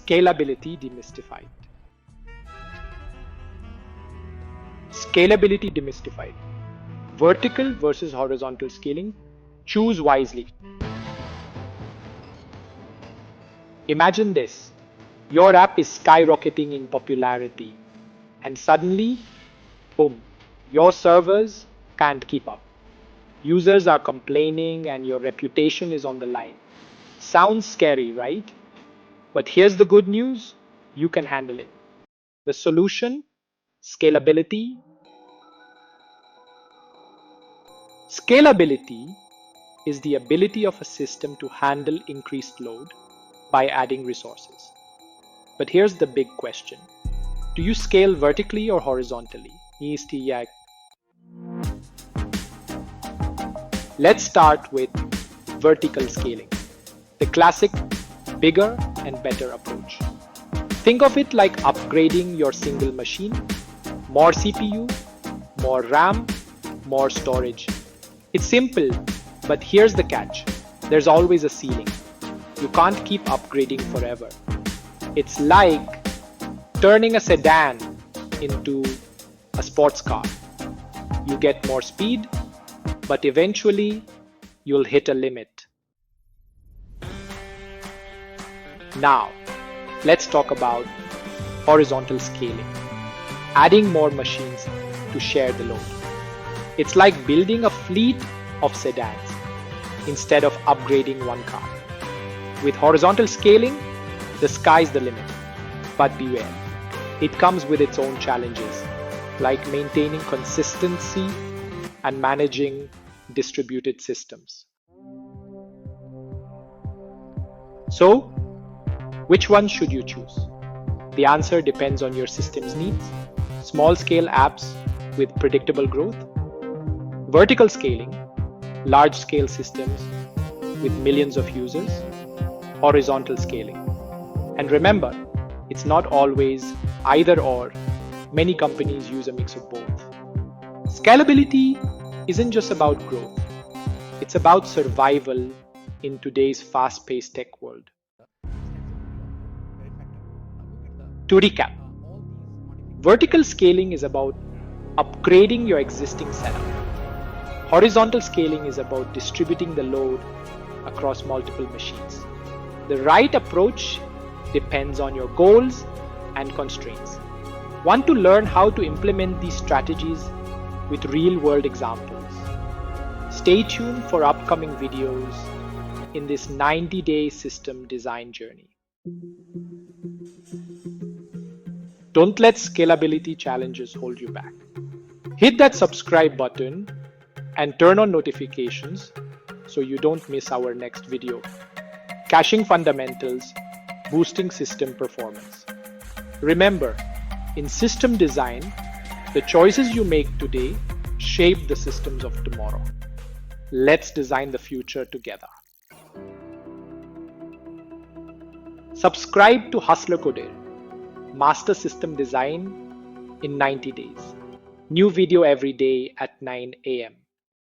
Scalability Demystified. Scalability Demystified. Vertical versus horizontal scaling. Choose wisely. Imagine this. Your app is skyrocketing in popularity, and suddenly, boom, your servers can't keep up. Users are complaining and your reputation is on the line. Sounds scary, right? But here's the good news, you can handle it. The solution, scalability. Scalability is the ability of a system to handle increased load by adding resources. But here's the big question. Do you scale vertically or horizontally? Let's start with vertical scaling, the classic bigger and better approach. Think of it like upgrading your single machine, more CPU, more RAM, more storage. It's simple, but here's the catch. There's always a ceiling. You can't keep upgrading forever. It's like turning a sedan into a sports car. You get more speed, but eventually you'll hit a limit. Now, let's talk about horizontal scaling, adding more machines to share the load. It's like building a fleet of sedans instead of upgrading one car. With horizontal scaling, the sky's the limit. But beware, it comes with its own challenges, like maintaining consistency and managing distributed systems. So, which one should you choose? The answer depends on your system's needs. Small-scale apps with predictable growth, vertical scaling, large-scale systems with millions of users, horizontal scaling. And remember, it's not always either or. Many companies use a mix of both. Scalability isn't just about growth. It's about survival in today's fast-paced tech world. To recap, vertical scaling is about upgrading your existing setup. Horizontal scaling is about distributing the load across multiple machines. The right approach depends on your goals and constraints. Want to learn how to implement these strategies with real-world examples? Stay tuned for upcoming videos in this 90-day system design journey. Don't let scalability challenges hold you back. Hit that subscribe button and turn on notifications so you don't miss our next video. Caching fundamentals, boosting system performance. Remember, in system design, the choices you make today shape the systems of tomorrow. Let's design the future together. Subscribe to Hustler Coder, Master System Design in 90 days. New video every day at 9 a.m.